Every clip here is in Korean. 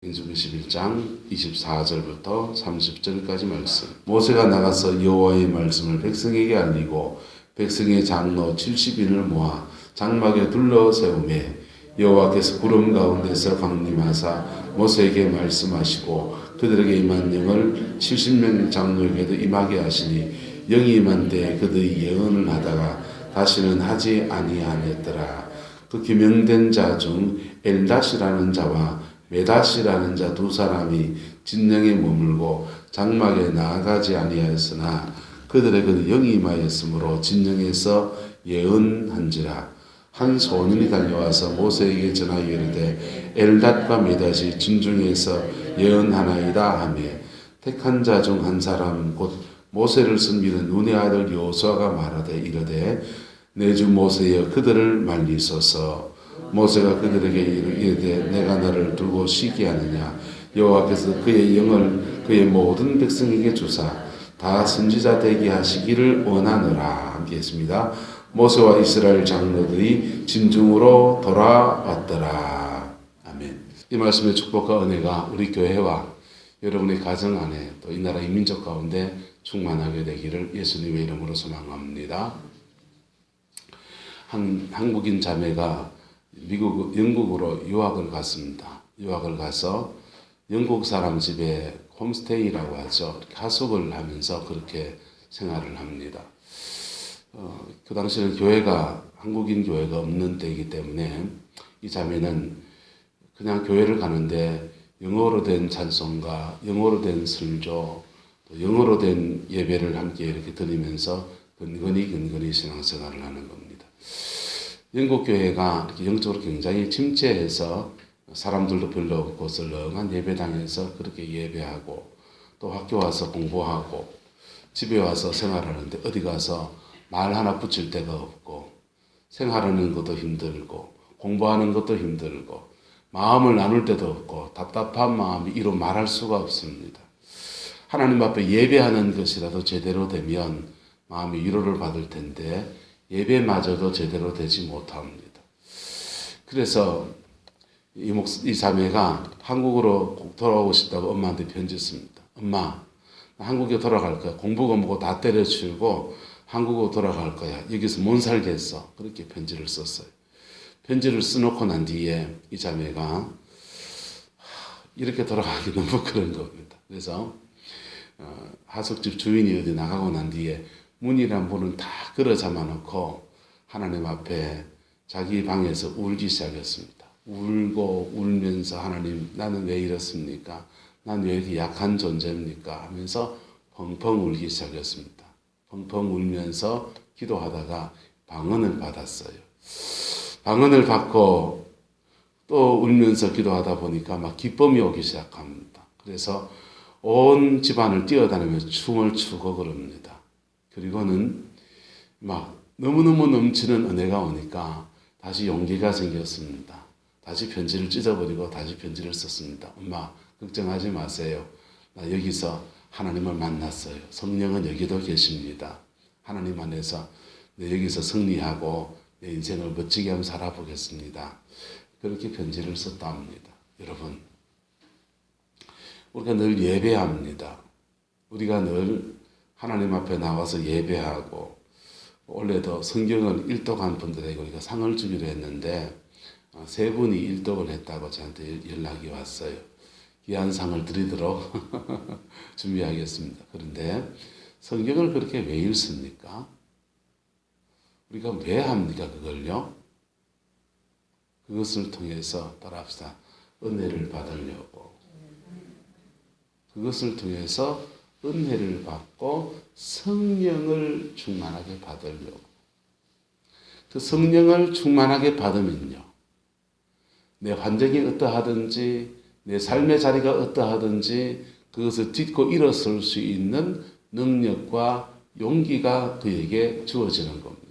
민수기 11장 24절부터 30절까지 말씀. 모세가 나가서 여호와의 말씀을 백성에게 알리고 백성의 장로 70인을 모아 장막에 둘러 세우매 여호와께서 구름 가운데서 강림하사 모세에게 말씀하시고 그들에게 임한 영을 70명 장로에게도 임하게 하시니 영이 임한 때에 그들이 예언을 하다가 다시는 하지 아니하였더라. 그 기명된 자 중 엘닷이라는 자와 메닷이라는 자 두 사람이 진영에 머물고 장막에 나아가지 아니하였으나 그들에게는 영이 임하였으므로 진영에서 예언한지라. 한 소년이 달려와서 모세에게 전하여 이르되 엘닷과 메닷이 진중에서 예언하나이다 하며 택한 자 중 한 사람 곧 모세를 섬기는 눈의 아들 여호수아가 말하되 이르되 내 주 모세여 그들을 말리소서. 모세가 그들에게 이르되 내가 너를 두고 쉬게 하느냐. 여호와께서 그의 영을 그의 모든 백성에게 주사 다 선지자 되게 하시기를 원하노라. 함께 했습니다. 모세와 이스라엘 장로들이 진중으로 돌아왔더라. 아멘. 이 말씀의 축복과 은혜가 우리 교회와 여러분의 가정 안에 또 이 나라 이 민족 가운데 충만하게 되기를 예수님의 이름으로 소망합니다. 한국인 자매가 영국으로 유학을 갔습니다. 유학을 가서 영국 사람 집에 홈스테이라고 하죠. 하숙을 하면서 그렇게 생활을 합니다. 그 당시에는 한국인 교회가 없는 때이기 때문에 이 자매는 그냥 교회를 가는데 영어로 된 찬송가, 영어로 된 설교, 또 영어로 된 예배를 함께 이렇게 드리면서 근근히 신앙생활을 하는 겁니다. 영국 교회가 이렇게 영적으로 굉장히 침체해서 사람들도 별로 없고 썰렁한 예배당에서 그렇게 예배하고 또 학교 와서 공부하고 집에 와서 생활하는데 어디 가서 말 하나 붙일 데가 없고 생활하는 것도 힘들고 공부하는 것도 힘들고 마음을 나눌 데도 없고 답답한 마음이 이루 말할 수가 없습니다. 하나님 앞에 예배하는 것이라도 제대로 되면 마음이 위로를 받을 텐데 예배마저도 제대로 되지 못합니다. 그래서 이 자매가 한국으로 꼭 돌아오고 싶다고 엄마한테 편지 씁니다. 엄마, 나 한국에 돌아갈 거야. 공부고 뭐고 다 때려치우고 한국으로 돌아갈 거야. 여기서 못 살겠어. 그렇게 편지를 썼어요. 편지를 써놓고 난 뒤에 이 자매가 이렇게 돌아가기 너무 그런 겁니다. 그래서 하숙집 주인이 어디 나가고 난 뒤에 문이란 문을 다 걸어 잠아놓고 하나님 앞에 자기 방에서 울기 시작했습니다. 울고 울면서 하나님 나는 왜 이렇습니까? 난 왜 이렇게 약한 존재입니까? 하면서 펑펑 울기 시작했습니다. 펑펑 울면서 기도하다가 방언을 받았어요. 방언을 받고 또 울면서 기도하다 보니까 막 기쁨이 오기 시작합니다. 그래서 온 집안을 뛰어다니면서 춤을 추고 그럽니다. 그리고는 막 너무너무 넘치는 은혜가 오니까 다시 용기가 생겼습니다. 다시 편지를 찢어버리고 다시 편지를 썼습니다. 엄마 걱정하지 마세요. 나 여기서 하나님을 만났어요. 성령은 여기도 계십니다. 하나님 안에서 여기서 승리하고 내 인생을 멋지게 한번 살아보겠습니다. 그렇게 편지를 썼다 합니다. 여러분, 우리가 늘 예배합니다. 우리가 늘 하나님 앞에 나와서 예배하고 원래도 성경을 일독한 분들에게 우리가 상을 주기로 했는데 세 분이 일독을 했다고 저한테 연락이 왔어요. 귀한 상을 드리도록 준비하겠습니다. 그런데 성경을 그렇게 왜 읽습니까? 우리가 왜 합니까 그걸요? 그것을 통해서 따라합시다. 은혜를 받으려고. 그것을 통해서 은혜를 받고 성령을 충만하게 받으려고. 그 성령을 충만하게 받으면요. 내 환경이 어떠하든지 내 삶의 자리가 어떠하든지 그것을 딛고 일어설 수 있는 능력과 용기가 그에게 주어지는 겁니다.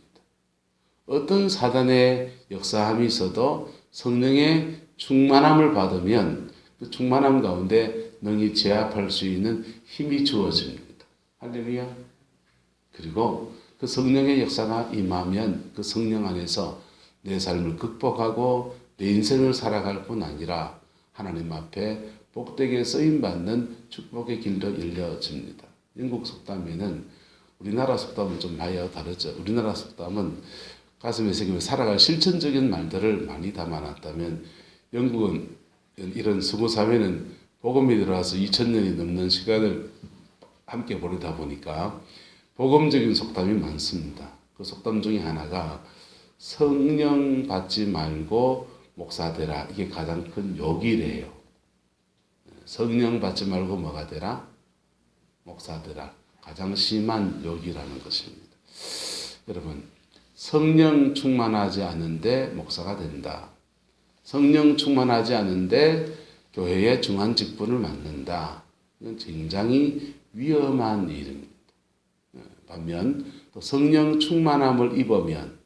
어떤 사단의 역사함이 있어도 성령의 충만함을 받으면 그 충만함 가운데 능히 제압할 수 있는 힘이 주어집니다. 할렐루야. 그리고 그 성령의 역사가 임하면 그 성령 안에서 내 삶을 극복하고 내 인생을 살아갈 뿐 아니라 하나님 앞에 복되게 쓰임받는 축복의 길로 열려집니다. 영국 속담에는 우리나라 속담은 좀 많이 다르죠. 우리나라 속담은 가슴에 새기며 살아갈 실천적인 말들을 많이 담아놨다면 영국은 이런 수고 사회는 복음이 들어와서 2000년이 넘는 시간을 함께 보내다 보니까 복음적인 속담이 많습니다. 그 속담 중에 하나가 성령 받지 말고 목사 되라. 이게 가장 큰 욕이래요. 성령 받지 말고 뭐가 되라? 목사 되라. 가장 심한 욕이라는 것입니다. 여러분, 성령 충만하지 않은데 목사가 된다. 성령 충만하지 않은데 교회의 중한 직분을 맡는다. 이건 굉장히 위험한 일입니다. 반면 또 성령 충만함을 입으면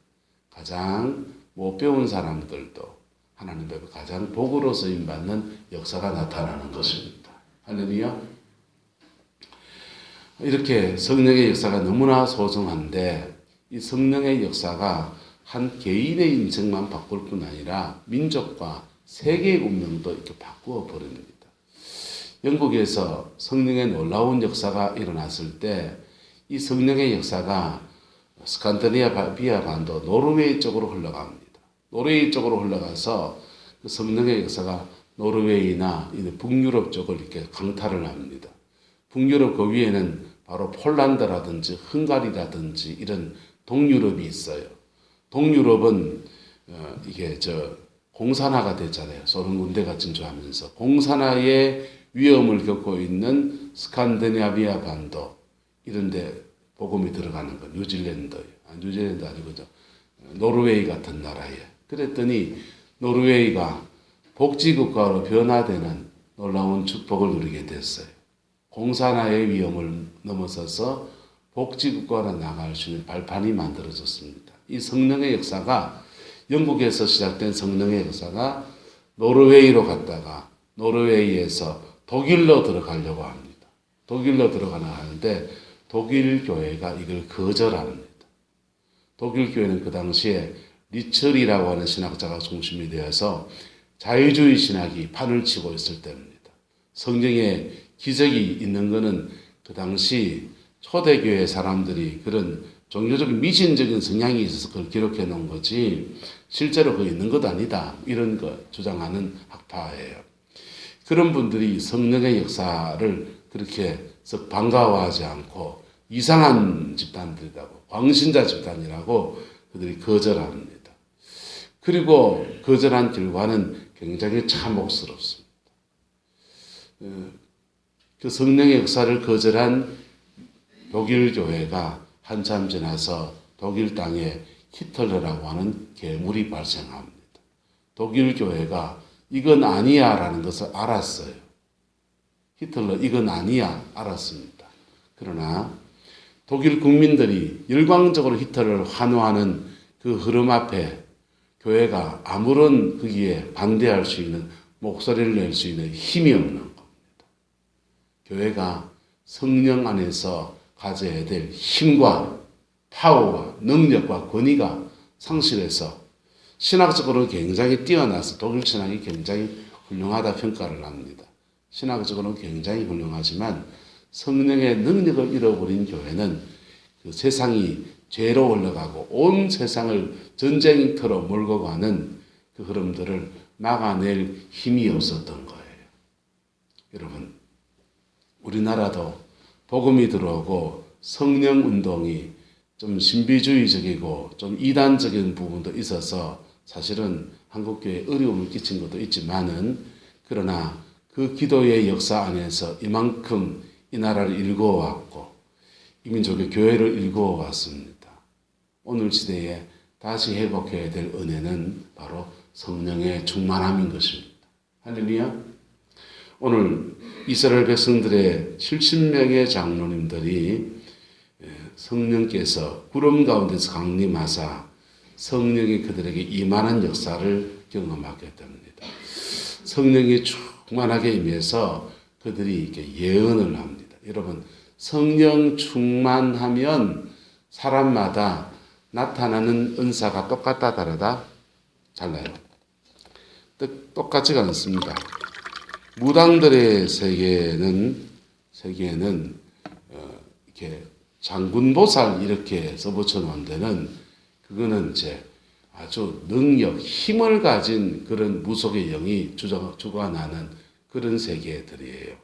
가장 못 배운 사람들도 하나님 앞에 가장 복으로 쓰임받는 역사가 나타나는 것입니다. 할렐루야. 이렇게 성령의 역사가 너무나 소중한데 이 성령의 역사가 한 개인의 인생만 바꿀 뿐 아니라 민족과 세계의 운명도 이렇게 바꾸어 버립니다. 영국에서 성령의 놀라운 역사가 일어났을 때 이 성령의 역사가 스칸디나비아 반도 노르웨이 쪽으로 흘러갑니다. 노르웨이 쪽으로 흘러가서 그 성령의 역사가 노르웨이나 북유럽 쪽을 이렇게 강타를 합니다. 북유럽 그 위에는 바로 폴란드라든지 헝가리라든지 이런 동유럽이 있어요. 동유럽은 이게 공산화가 됐잖아요. 소련 군대가 진주하면서 공산화의 위험을 겪고 있는 스칸디나비아 반도 이런데 복음이 들어가는 거. 뉴질랜드 아니고 노르웨이 같은 나라에. 그랬더니 노르웨이가 복지국가로 변화되는 놀라운 축복을 누리게 됐어요. 공산화의 위험을 넘어서서 복지국가로 나갈 수 있는 발판이 만들어졌습니다. 이 성령의 역사가 영국에서 시작된 성령의 역사가 노르웨이로 갔다가 노르웨이에서 독일로 들어가려고 합니다. 독일로 들어가나 하는데 독일 교회가 이걸 거절합니다. 독일 교회는 그 당시에 리처리라고 하는 신학자가 중심이 되어서 자유주의 신학이 판을 치고 있을 때입니다. 성경에 기적이 있는 것은 그 당시 초대교회 사람들이 그런 종교적인 미신적인 성향이 있어서 그걸 기록해 놓은 거지 실제로 그거 있는 것도 아니다. 이런 거 주장하는 학파예요. 그런 분들이 성령의 역사를 그렇게 썩 반가워하지 않고 이상한 집단들이라고 광신자 집단이라고 그들이 거절합니다. 그리고 거절한 결과는 굉장히 참혹스럽습니다. 그 성령의 역사를 거절한 독일 교회가 한참 지나서 독일 땅에 히틀러라고 하는 괴물이 발생합니다. 독일 교회가 이건 아니야 라는 것을 알았어요. 히틀러 이건 아니야 알았습니다. 그러나 독일 국민들이 열광적으로 히틀러를 환호하는 그 흐름 앞에 교회가 아무런 거기에 반대할 수 있는 목소리를 낼 수 있는 힘이 없는 겁니다. 교회가 성령 안에서 가져야 될 힘과 파워와 능력과 권위가 상실해서 신학적으로 굉장히 뛰어나서 독일 신학이 굉장히 훌륭하다 평가를 합니다. 신학적으로 굉장히 훌륭하지만 성령의 능력을 잃어버린 교회는 그 세상이 죄로 흘러가고 온 세상을 전쟁터로 몰고 가는 그 흐름들을 막아낼 힘이 없었던 거예요. 여러분, 우리나라도 복음이 들어오고 성령 운동이 좀 신비주의적이고 좀 이단적인 부분도 있어서 사실은 한국교회에 어려움을 끼친 것도 있지만은 그러나 그 기도의 역사 안에서 이만큼 이 나라를 일구어왔고 이 민족의 교회를 일구어왔습니다. 오늘 시대에 다시 회복해야 될 은혜는 바로 성령의 충만함인 것입니다. 할렐루야. 오늘 이스라엘 백성들의 70명의 장로님들이 성령께서 구름 가운데서 강림하사 성령이 그들에게 임하는 역사를 경험하게 됩니다. 성령이 충만하게 임해서 그들이 이렇게 예언을 합니다. 여러분, 성령 충만하면 사람마다 나타나는 은사가 똑같다 다르다? 달라요. 똑같지가 않습니다. 무당들의 세계에는 이렇게 장군보살 이렇게 써붙여 놓은 데는 그거는 이제 아주 능력, 힘을 가진 그런 무속의 영이 주관하는 그런 세계들이에요.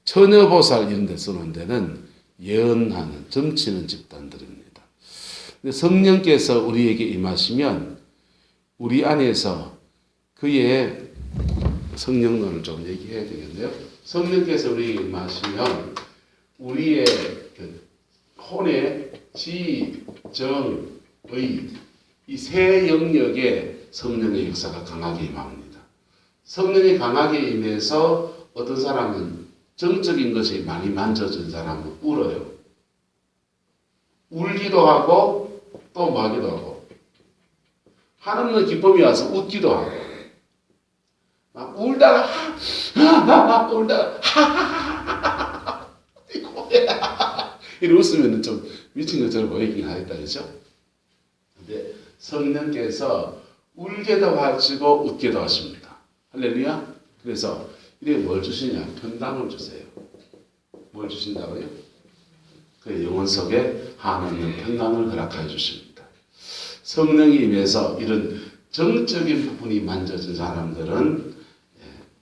처녀보살 이런 데 써놓은 데는 예언하는, 점치는 집단들입니다. 근데 성령께서 우리에게 임하시면 우리 안에서 그의 성령론을 좀 얘기해야 되겠네요. 성령께서 우리에게 임하시면 우리의 그 혼의 지, 정, 의 이 세 영역에 성령의 역사가 강하게 임합니다. 성령이 강하게 임해서 어떤 사람은 정적인 것이 많이 만져진 사람은 울어요. 울기도 하고 또 마기도 하고 한없는 기쁨이 와서 웃기도 하고 막 울다가 울다가 이렇게 웃으면 좀 미친 것처럼 보이긴 하겠다, 그죠? 근데 성령께서 울게도 하시고 웃게도 하십니다. 할렐루야. 그래서 이게 뭘 주시냐? 평강을 주세요. 뭘 주신다고요? 그 영혼 속에 한없는 평강을 허락하여 주십니다. 성령이 임해서 이런 정적인 부분이 만져진 사람들은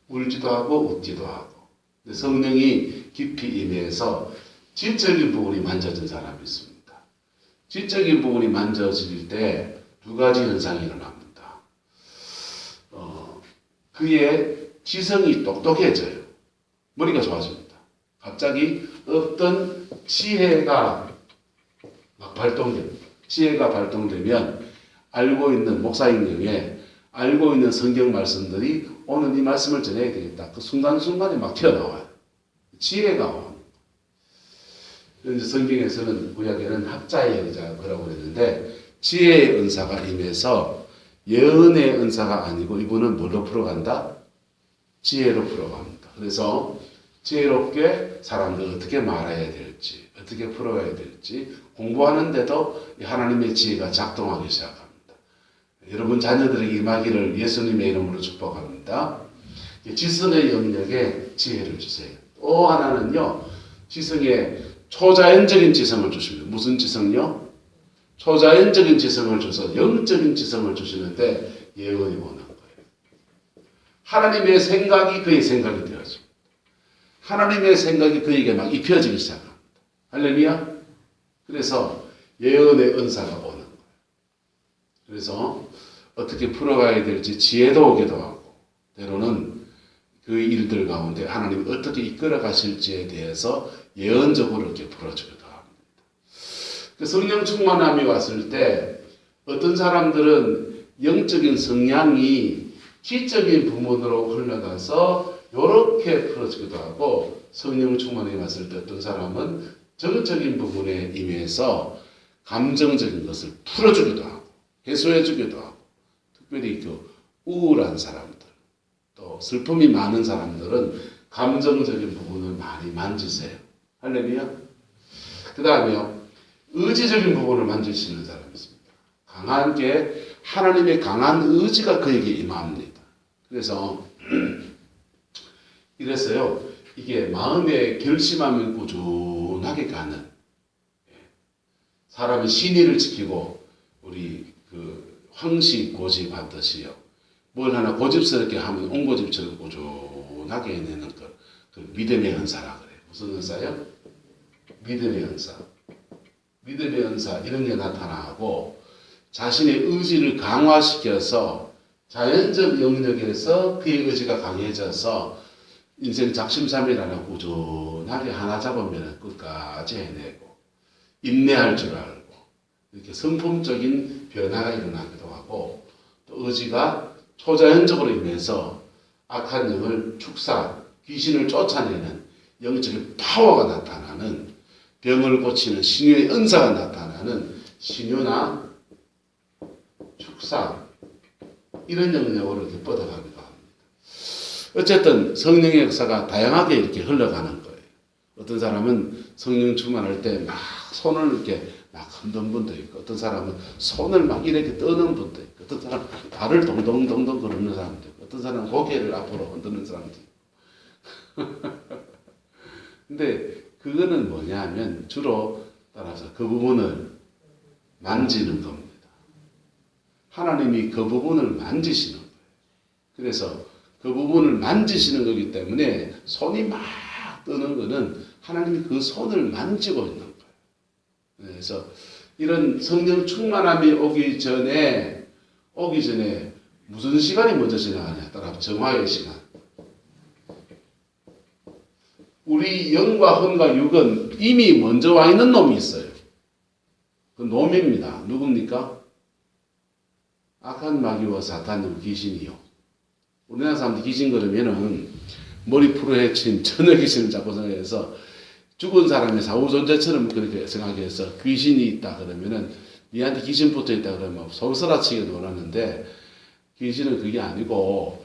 울지도 하고 웃기도 하고, 성령이 깊이 임해서 지적인 부분이 만져진 사람이 있습니다. 지적인 부분이 만져질 때 두 가지 현상이 일어납니다. 그의 지성이 똑똑해져요. 머리가 좋아집니다. 갑자기 어떤 지혜가 막 발동됩니다. 지혜가 발동되면 알고 있는 목사님에게 알고 있는 성경 말씀들이 오늘 이 말씀을 전해야 되겠다. 그 순간순간에 막 튀어나와요. 지혜가 옵니다. 성경에서는 구약에는 학자의 은사라고 그랬는데 지혜의 은사가 임해서 예언의 은사가 아니고 이분은 뭘로 풀어간다? 지혜로 풀어갑니다. 그래서 지혜롭게 사람들 어떻게 말해야 될지, 어떻게 풀어가야 될지 공부하는데도 하나님의 지혜가 작동하기 시작합니다. 여러분 자녀들에게 임하기를 예수님의 이름으로 축복합니다. 지성의 영역에 지혜를 주세요. 또 하나는요, 지성에 초자연적인 지성을 주십니다. 무슨 지성요? 초자연적인 지성을 줘서 영적인 지성을 주시는데 예언이 오는 거예요. 하나님의 생각이 그의 생각이 되어집니다. 하나님의 생각이 그에게 막 입혀지기 시작합니다. 할렐루야. 그래서 예언의 은사가 오는 거예요. 그래서 어떻게 풀어가야 될지 지혜도 오기도 하고, 때로는 그 일들 가운데 하나님이 어떻게 이끌어 가실지에 대해서 예언적으로 이렇게 풀어주기도 합니다. 성령 충만함이 왔을 때 어떤 사람들은 영적인 성향이 지적인 부분으로 흘러가서 이렇게 풀어주기도 하고, 성령 충만함이 왔을 때 어떤 사람은 정적인 부분에 임해서 감정적인 것을 풀어주기도 하고 해소해주기도 하고, 특별히 그 우울한 사람들 또 슬픔이 많은 사람들은 감정적인 부분을 많이 만지세요. 할렐루야. 그 다음에요, 의지적인 부분을 만지시는 사람이 있습니다. 강하게 하나님의 강한 의지가 그에게 임합니다. 그래서 이래서요, 이게 마음에 결심하면 꾸준하게 가는, 사람이 신의를 지키고 우리 그 황시 고집하듯이요, 뭘 하나 고집스럽게 하면 옹고집처럼 꾸준하게 해내는 그 믿음의 은사라 그래요. 무슨 은사요? 믿음의 은사. 믿음의 은사 이런 게 나타나고, 자신의 의지를 강화시켜서 자연적 영역에서 그의 의지가 강해져서 인생 작심삼일 꾸준하게 하나 잡으면 끝까지 해내고 인내할 줄 알고, 이렇게 성품적인 변화가 일어나기도 하고, 또 의지가 초자연적으로 임해서 악한 영을 축사, 귀신을 쫓아내는 영적인 파워가 나타나는, 병을 고치는 신유의 은사가 나타나는 신유나 축사 이런 영역으로 이렇게 뻗어가기도 합니다. 어쨌든 성령의 역사가 다양하게 이렇게 흘러가는 거예요. 어떤 사람은 성령 충만할 때 막 손을 이렇게 막 흔든 분도 있고, 어떤 사람은 손을 막 이렇게 떠는 분도 있고, 어떤 사람은 발을 동동동동 거리는 사람도 있고, 어떤 사람은 고개를 앞으로 흔드는 사람도 있고, 근데 그거는 뭐냐 하면 주로 따라서 그 부분을 만지는 겁니다. 하나님이 그 부분을 만지시는 거예요. 그래서 그 부분을 만지시는 거기 때문에 손이 막 뜨는 거는 하나님이 그 손을 만지고 있는 거예요. 그래서 이런 성령 충만함이 오기 전에 무슨 시간이 먼저 지나가냐 따라 정화의 시간. 우리 영과 혼과 육은 이미 먼저 와 있는 놈이 있어요. 그 놈입니다. 누굽니까? 악한 마귀와 사탄이고 귀신이요. 우리나라 사람들 귀신 그러면은 머리 풀에 친 전혀 귀신을 잡고 생각해서 죽은 사람의 사후존재처럼 그렇게 생각해서 귀신이 있다 그러면은 니한테 귀신 붙어 있다 그러면 솔솔아치게 놀았는데 귀신은 그게 아니고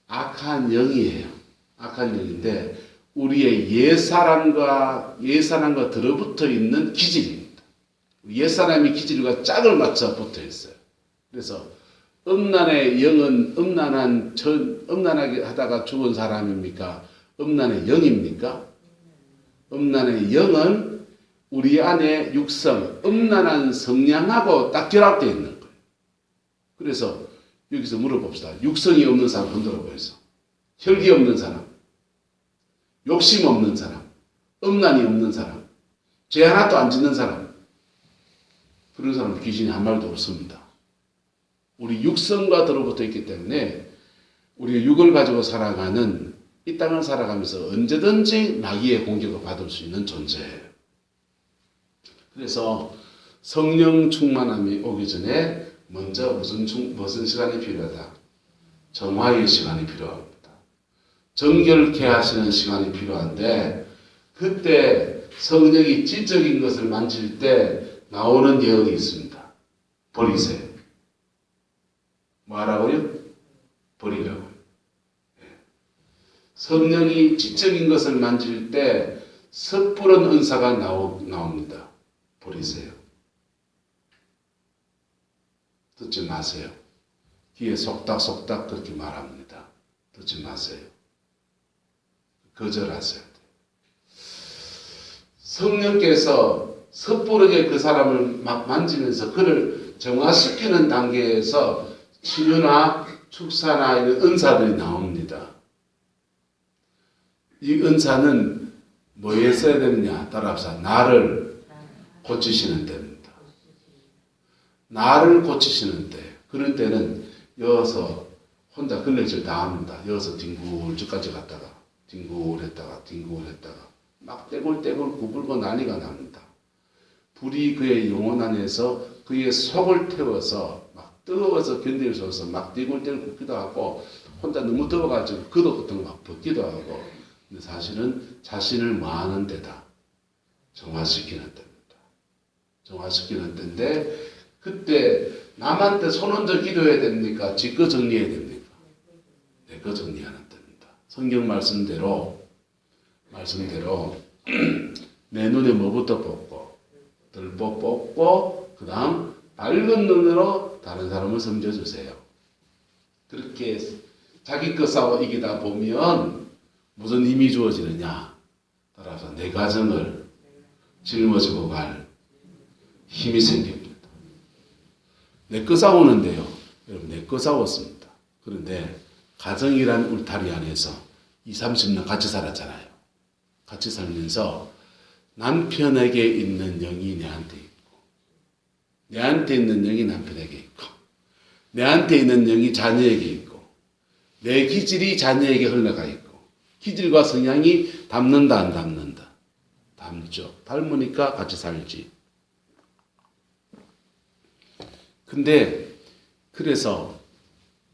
악한 영이에요. 악한 영인데 우리의 옛사람과 들어붙어 있는 기질입니다. 옛사람이 기질과 짝을 맞춰 붙어 있어요. 그래서 음란의 영은 음란하게 하다가 죽은 사람입니까? 음란의 영입니까? 음란의 영은 우리 안에 육성, 음란한 성향하고 딱 결합되어 있는 거예요. 그래서 여기서 물어봅시다. 육성이 없는 사람 흔들어 보여서. 혈기 없는 사람, 욕심 없는 사람, 음란이 없는 사람, 죄 하나도 안 짓는 사람, 그런 사람은 귀신이 한 마리도 없습니다. 우리 육성과 들어붙어 있기 때문에 우리가 육을 가지고 살아가는 이 땅을 살아가면서 언제든지 마귀의 공격을 받을 수 있는 존재예요. 그래서 성령 충만함이 오기 전에 먼저 무슨 시간이 필요하다? 정화의 시간이 필요합니다. 정결케 하시는 시간이 필요한데 그때 성령이 지적인 것을 만질 때 나오는 예언이 있습니다. 버리세요. 뭐하라고요? 버리라고요. 성령이 지적인 것을 만질 때 섣부른 은사가 나옵니다. 버리세요. 듣지 마세요. 귀에 속닥속닥 그렇게 말합니다. 듣지 마세요. 거절하세요. 성령께서 섣부르게 그 사람을 막 만지면서 그를 정화시키는 단계에서 치유나 축사나 이런 은사들이 나옵니다. 이 은사는 뭐에 써야 되느냐? 따라합시다. 나를 고치시는 때입니다. 나를 고치시는 때. 그런 때는 여기서 혼자 근력질 다 합니다. 여기서 뒹굴쭉까지 갔다가 뒹굴했다가 막 떼굴떼굴 구불고 난리가 납니다. 불이 그의 영혼 안에서 그의 속을 태워서 막 뜨거워서 견딜 수 없어서 막 떼굴떼굴 굽기도 하고 혼자 너무 더워가지고 그도 같은 거 막 벗기도 하고 근데 사실은 자신을 뭐하는 데다? 정화시키는 때입니다. 정화시키는 때인데 그때 남한테 손 얹어 기도해야 됩니까? 지 거 정리해야 됩니까? 내 거 정리하는 때입니다. 성경 말씀대로 내 눈에 뭐부터 뽑고 들보 뽑고 그 다음 밝은 눈으로 다른 사람을 섬겨주세요. 그렇게 자기 거 싸워 이기다 보면 무슨 힘이 주어지느냐? 따라서 내 가정을 짊어지고 갈 힘이 생깁니다. 내 거 싸우는데요. 여러분 내 거 싸웠습니다. 그런데 가정이란 울타리 안에서 20-30년 같이 살았잖아요. 같이 살면서 남편에게 있는 영이 내한테 있고 내한테 있는 영이 남편에게 있고 내한테 있는 영이 자녀에게 있고 내 기질이 자녀에게 흘러가 있고 기질과 성향이 닮는다 안 닮는다? 닮죠. 닮으니까 같이 살지. 근데 그래서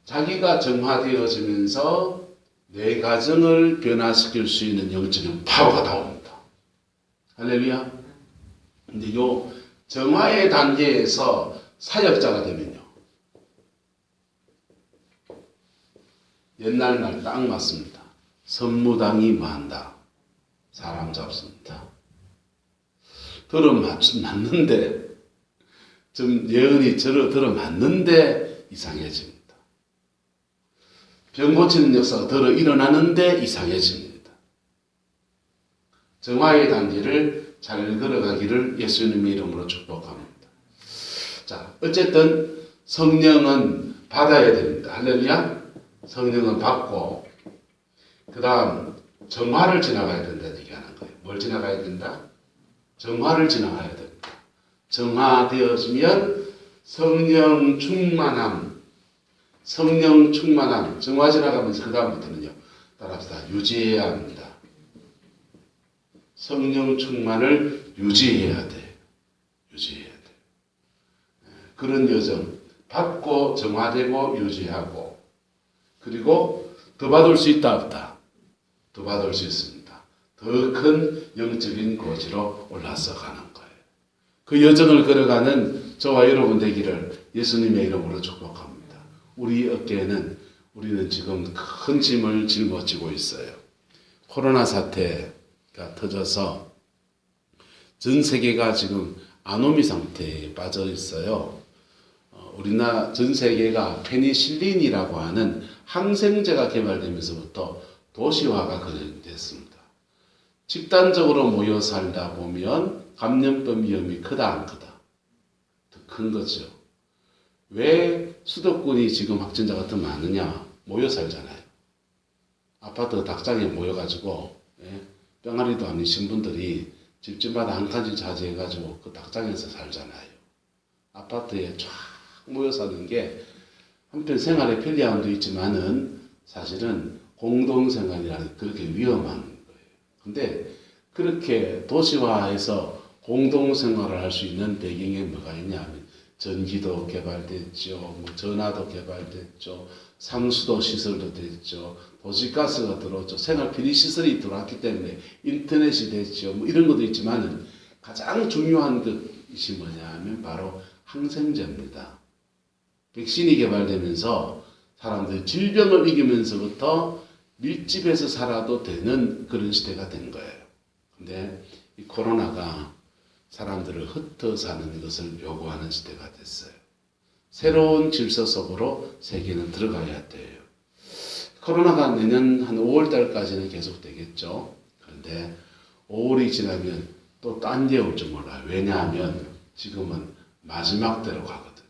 자기가 정화되어지면서 내 가정을 변화시킬 수 있는 영적인 파워가 나옵니다. 할렐루야. 근데 요 정화의 단계에서 사역자가 되면요. 옛날 날 딱 맞습니다. 선무당이 뭐한다? 사람 잡습니다. 들어맞는데 좀 예언이 들어맞는데 이상해집니다. 병 고치는 역사가 일어나는데 이상해집니다. 정화의 단계를 잘 걸어가기를 예수님의 이름으로 축복합니다. 자, 어쨌든 성령은 받아야 됩니다. 할렐루야. 성령은 받고 그 다음 정화를 지나가야 된다는 얘기하는 거예요. 뭘 지나가야 된다? 정화를 지나가야 됩니다. 정화되어지면 성령 충만함, 정화 지나가면서 그 다음부터는요. 따라합시다. 유지해야 합니다. 성령 충만을 유지해야 돼. 유지해야 돼. 그런 여정, 받고 정화되고 유지하고, 그리고 더 받을 수 있다 없다? 더 받을 수 있습니다. 더 큰 영적인 고지로 올라서 가는 거예요. 그 여정을 걸어가는 저와 여러분 되기를 예수님의 이름으로 축복합니다. 우리 어깨에는 우리는 지금 큰 짐을 짊어지고 있어요. 코로나 사태가 터져서 전 세계가 지금 아노미 상태에 빠져 있어요. 우리나라 전 세계가 페니실린이라고 하는 항생제가 개발되면서부터 도시화가 됐습니다. 집단적으로 모여 살다 보면 감염병 위험이 크다 안 크다? 더 큰 거죠. 왜 수도권이 지금 확진자가 더 많으냐? 모여 살잖아요. 아파트 닭장에 모여가지고 병아리도 아니신 분들이 집집마다 한 칸씩 차지해가지고 그 닭장에서 살잖아요. 아파트에 쫙 모여 사는 게 한편 생활에 편리함도 있지만은 사실은 공동생활이라는 그렇게 위험한 거예요. 근데 그렇게 도시화해서 공동생활을 할 수 있는 배경에 뭐가 있냐면 전기도 개발됐죠, 뭐 전화도 개발됐죠, 상수도 시설도 됐죠, 도시가스가 들어왔죠, 생활 편의 시설이 들어왔기 때문에 인터넷이 됐죠, 뭐 이런 것도 있지만은 가장 중요한 것이 뭐냐면 바로 항생제입니다. 백신이 개발되면서 사람들이 질병을 이기면서부터 밀집해서 살아도 되는 그런 시대가 된 거예요. 근데 이 코로나가 사람들을 흩어 사는 것을 요구하는 시대가 됐어요. 새로운 질서 속으로 세계는 들어가야 돼요. 코로나가 내년 한 5월 달까지는 계속 되겠죠. 그런데 5월이 지나면 또 딴 데 올지 몰라요. 왜냐하면 지금은 마지막 때로 가거든.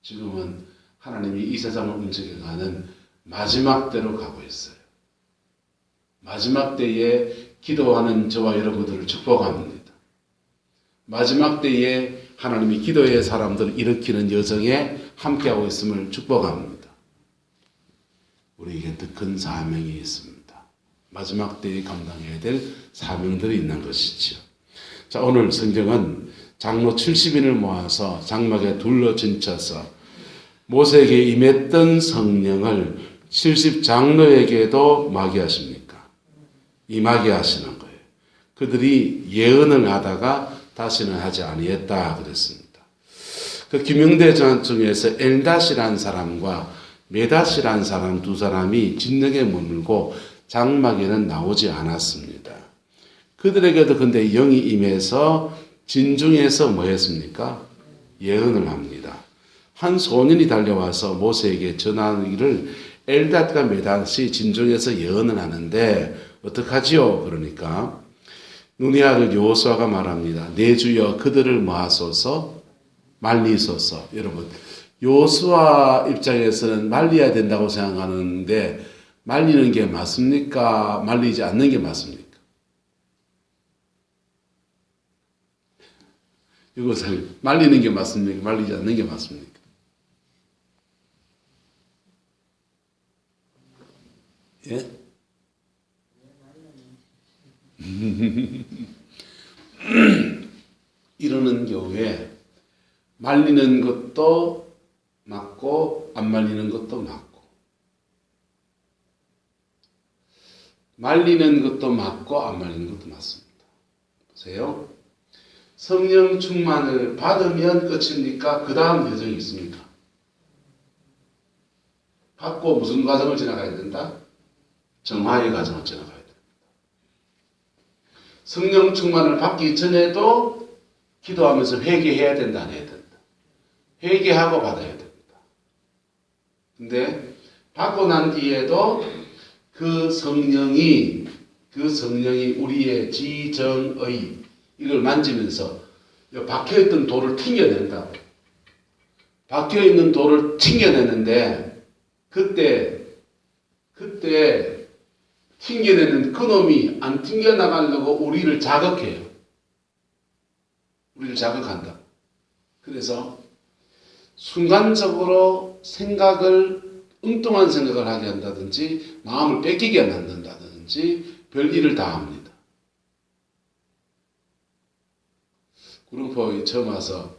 지금은 하나님이 이 세상을 움직여가는 마지막 때로 가고 있어요. 마지막 때에 기도하는 저와 여러분들을 축복합니다. 마지막 때에 하나님이 기도의 사람들을 일으키는 여정에 함께하고 있음을 축복합니다. 우리에게 더 큰 사명이 있습니다. 마지막 때에 감당해야 될 사명들이 있는 것이죠. 자, 오늘 성경은 장로 70인을 모아서 장막에 둘러 진쳐서 모세에게 임했던 성령을 70장로에게도 임하게 하십니까? 임하게 하시는 거예요. 그들이 예언을 하다가 다시는 하지 아니했다 그랬습니다. 그 김영대 전 중에서 엘닷이라는 사람과 메닷이라는 사람 두 사람이 진영에 머물고 장막에는 나오지 않았습니다. 그들에게도 근데 영이 임해서 진중에서 뭐 했습니까? 예언을 합니다. 한 소년이 달려와서 모세에게 전하기를 엘닷과 메닷이 진중에서 예언을 하는데 어떡하지요? 그러니까 눈의 아들 여호수아가 말합니다. 내 주여 그들을 모아소서 말리소서. 여러분 여호수아 입장에서는 말려야 된다고 생각하는데 말리는 게 맞습니까? 말리지 않는 게 맞습니까? 이것을 말리는 게 맞습니까? 말리지 않는 게 맞습니까? 예? 이러는 경우에 말리는 것도 맞고 안 말리는 것도 맞고 말리는 것도 맞고 안 말리는 것도 맞습니다. 보세요. 성령 충만을 받으면 끝입니까? 그 다음 여정이 있습니까? 받고 무슨 과정을 지나가야 된다? 정화의 과정을 지나가야 됩니다. 성령 충만을 받기 전에도 기도하면서 회개해야 된다, 안 해야 된다? 회개하고 받아야 됩니다. 근데 받고 난 뒤에도 그 성령이 그 성령이 우리의 지정의 이걸 만지면서 박혀있던 돌을 튕겨낸다고. 박혀있는 돌을 튕겨내는데 그때 튕겨내는 그놈이 안 튕겨나가려고 우리를 자극해요. 우리를 자극한다. 그래서 순간적으로 엉뚱한 생각을 하게 한다든지 마음을 뺏기게 만든다든지 별일을 다 합니다. 구름포에 처음 와서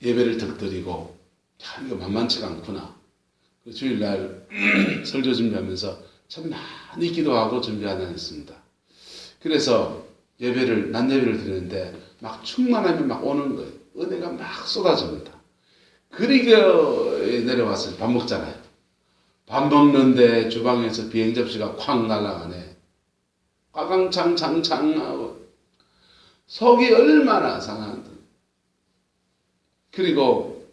예배를 득 드리고 이거 만만치가 않구나. 그 주일날 설교 준비하면서 참 많이 기도하고 준비 안 했습니다. 그래서 낮 예배를 드리는데 막 충만함이 막 오는 거예요. 은혜가 막 쏟아집니다. 그리고 내려와서 밥 먹잖아요. 밥 먹는데 주방에서 비행 접시가 쾅 날아가네. 꽝꽝창창창 하고 속이 얼마나 상한데. 그리고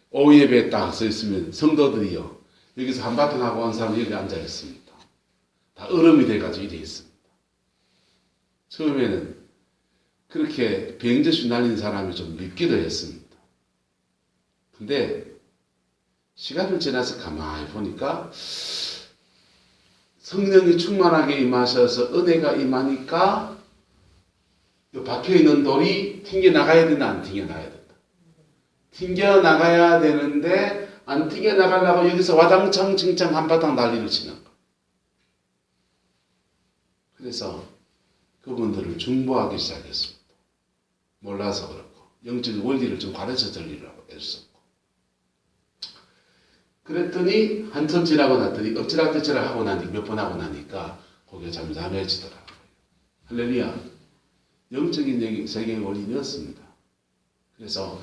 오후 예배에 딱 서 있으면 성도들이요. 여기서 한바탕 하고 온 사람이 여기 앉아 있습니다. 다 얼음이 돼가지고 이래 있습니다. 처음에는 그렇게 비행접시 날린 사람이 좀 밉기도 했습니다. 근데 시간을 지나서 가만히 보니까 성령이 충만하게 임하셔서 은혜가 임하니까 박혀있는 돌이 튕겨나가야 되나 안 튕겨나가야 된다. 튕겨나가야 되는데 안 튕겨나가려고 여기서 와당창 칭창 한바탕 난리를 치는 거. 그래서 그분들을 중보하기 시작했습니다. 몰라서 그렇고 영적인 원리를 좀 가르쳐 드리려고 애썼고. 그랬더니 한참 지나고 났더니 엎치락뒤치락 하고 나니 몇 번 하고 나니까 거기에 잠잠해지더라고요. 할렐루야. 영적인 세계의 원인이었습니다. 그래서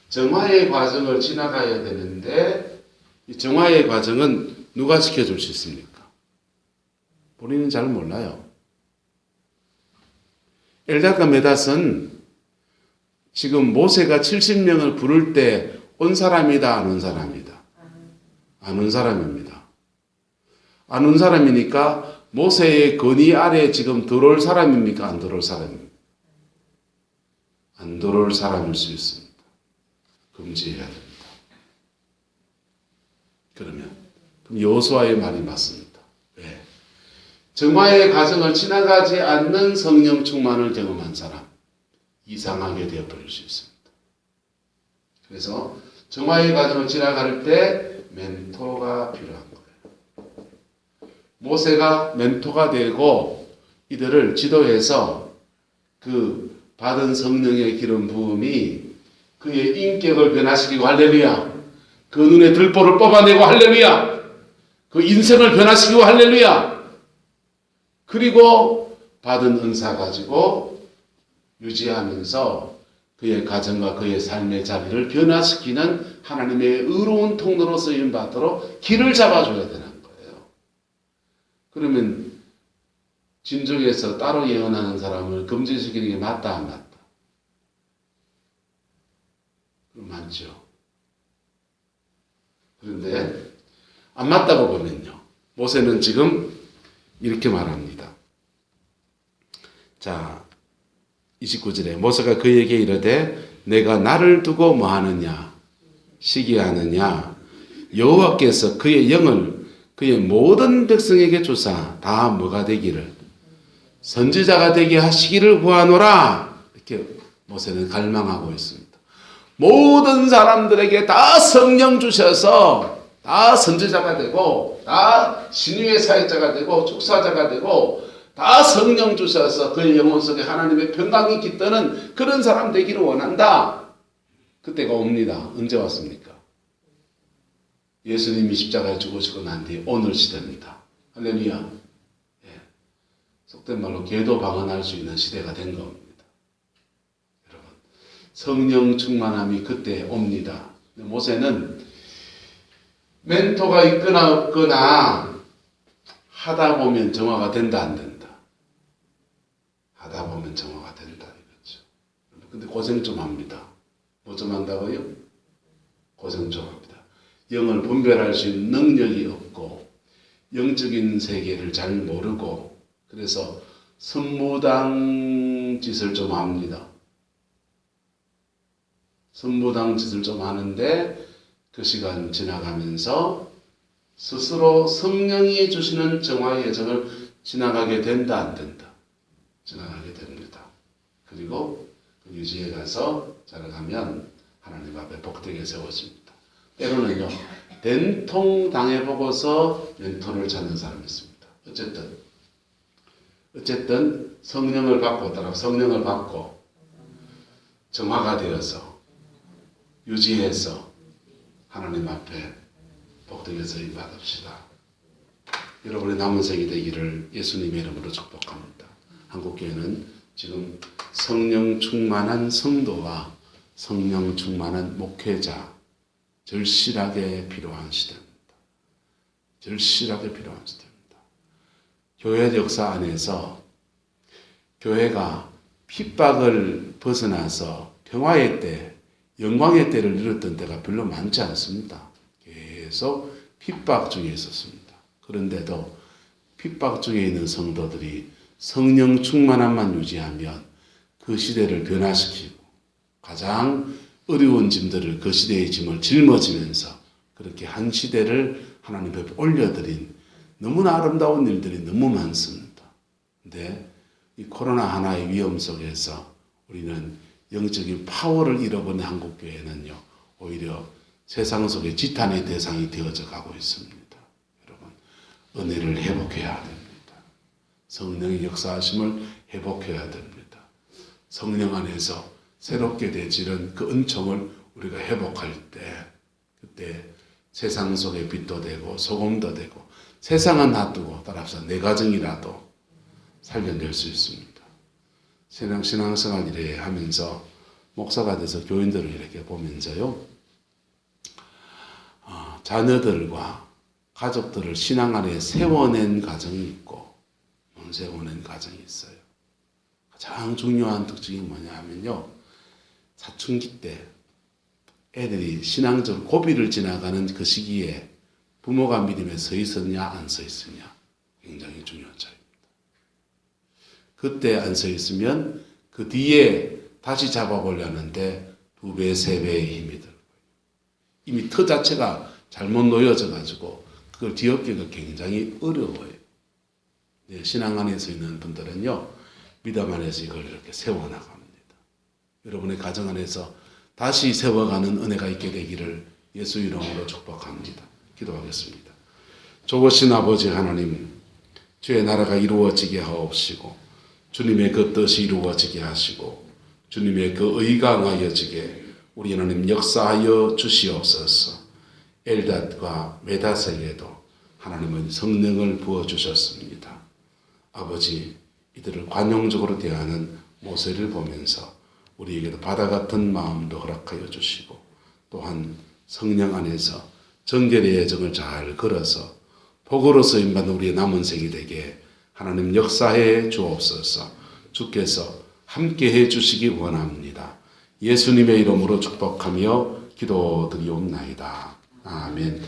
정화의 과정을 지나가야 되는데 이 정화의 과정은 누가 시켜줄 수 있습니까? 본인은 잘 몰라요. 엘다가 메닷은 지금 모세가 70명을 부를 때 온 사람이다, 안 온 사람이다? 안 온 사람입니다. 안 온 사람이니까 모세의 건의 아래 지금 들어올 사람입니까? 안 들어올 사람입니까? 안 들어올 사람일 수 있습니다. 금지해야 됩니다. 그럼 여호수아의 말이 맞습니다. 왜? 정화의 과정을 지나가지 않는 성령 충만을 경험한 사람 이상하게 되어버릴 수 있습니다. 그래서 정화의 과정을 지나갈 때 멘토가 필요한 거예요. 모세가 멘토가 되고 이들을 지도해서 그 받은 성령의 기름 부음이 그의 인격을 변화시키고 할렐루야. 그 눈에 들보를 뽑아내고 할렐루야. 그 인생을 변화시키고 할렐루야. 그리고 받은 은사 가지고 유지하면서 그의 가정과 그의 삶의 자리를 변화시키는 하나님의 의로운 통로로 쓰임받도록 길을 잡아줘야 되는 거예요. 그러면 진족에서 따로 예언하는 사람을 금지시키는 게 맞다 안 맞다? 그럼 맞죠. 그런데 안 맞다고 보면요. 모세는 지금 이렇게 말합니다. 자, 29절에 모세가 그에게 이르되 내가 나를 두고 뭐하느냐 시기하느냐 여호와께서 그의 영을 그의 모든 백성에게 주사 다 뭐가 되기를 선지자가 되게 하시기를 구하노라. 이렇게 모세는 갈망하고 있습니다. 모든 사람들에게 다 성령 주셔서 다 선지자가 되고 다 신유의 사역자가 되고 축사자가 되고 다 성령 주셔서 그의 영혼 속에 하나님의 평강이 깃드는 그런 사람 되기를 원한다. 그때가 옵니다. 언제 왔습니까? 예수님이 십자가에 죽으시고 난 뒤에 오늘 시대입니다. 할렐루야. 예. 속된 말로 개도 방언할 수 있는 시대가 된 겁니다. 여러분, 성령 충만함이 그때 옵니다. 모세는 멘토가 있거나 없거나 하다 보면 정화가 된다 안 된다? 하다 보면 정화가 된다 이거죠. 근데 고생 좀 합니다. 뭐 좀 한다고요? 고생 좀 합니다. 영을 분별할 수 있는 능력이 없고 영적인 세계를 잘 모르고 그래서 선무당 짓을 좀 합니다. 선무당 짓을 좀 하는데 그 시간 지나가면서 스스로 성령이 주시는 정화의 여정을 지나가게 된다 안 된다? 지나가게 됩니다. 그리고 그 유지에 가서 자라가면 하나님 앞에 복되게 세워집니다. 때로는요 된통 당해보고서 멘토를 찾는 사람이 있습니다. 어쨌든 성령을 받고 정화가 되어서 유지해서 하나님 앞에 복되게 서임 받읍시다. 여러분의 남은 생이 되기를 예수님의 이름으로 축복합니다. 한국교회는 지금 성령 충만한 성도와 성령 충만한 목회자 절실하게 필요한 시대입니다. 절실하게 필요한 시대입니다. 교회 역사 안에서 교회가 핍박을 벗어나서 평화의 때, 영광의 때를 누렸던 때가 별로 많지 않습니다. 계속 핍박 중에 있었습니다. 그런데도 핍박 중에 있는 성도들이 성령 충만함만 유지하면 그 시대를 변화시키고 가장 어려운 짐들을 그 시대의 짐을 짊어지면서 그렇게 한 시대를 하나님 앞에 올려드린 너무나 아름다운 일들이 너무 많습니다. 근데 이 코로나 하나의 위험 속에서 우리는 영적인 파워를 잃어버린 한국교회는요 오히려 세상 속의 지탄의 대상이 되어져 가고 있습니다. 여러분 은혜를 회복해야 됩니다. 성령의 역사하심을 회복해야 됩니다. 성령 안에서 새롭게 되지는 그 은총을 우리가 회복할 때 그때 세상 속의 빛도 되고 소금도 되고 세상은 놔두고 따라서 내 가정이라도 살려낼 수 있습니다. 신앙생활 이래 하면서 목사가 돼서 교인들을 이렇게 보면서요 자녀들과 가족들을 신앙 안에 세워낸 가정이 있고 못 세워낸 가정이 있어요. 가장 중요한 특징이 뭐냐 하면요 사춘기 때 애들이 신앙적 고비를 지나가는 그 시기에 부모가 믿음에 서 있었냐 안 서 있었냐 굉장히 중요한 차이입니다. 그때 안 서 있으면 그 뒤에 다시 잡아보려는데 2배, 3배의 힘이 들고요. 이미 터 자체가 잘못 놓여져 가지고 그걸 뒤엎기가 굉장히 어려워요. 네, 신앙 안에서 있는 분들은요 믿음 안에서 이걸 이렇게 세워나갑니다. 여러분의 가정 안에서 다시 세워가는 은혜가 있게 되기를 예수 이름으로 축복합니다. 기도하겠습니다. 좋으신 아버지 하나님, 주의 나라가 이루어지게 하옵시고 주님의 그 뜻이 이루어지게 하시고 주님의 그 의가 응하여지게 우리 하나님 역사하여 주시옵소서. 엘닷과 메닷에게도 하나님은 성령을 부어주셨습니다. 아버지, 이들을 관용적으로 대하는 모세를 보면서 우리에게도 바다 같은 마음도 허락하여 주시고 또한 성령 안에서 정결의 여정을 잘 걸어서 복으로 쓰임받는 우리의 남은 생이 되게 하나님 역사해 주옵소서. 주께서 함께해 주시기 원합니다. 예수님의 이름으로 축복하며 기도드리옵나이다. 아멘.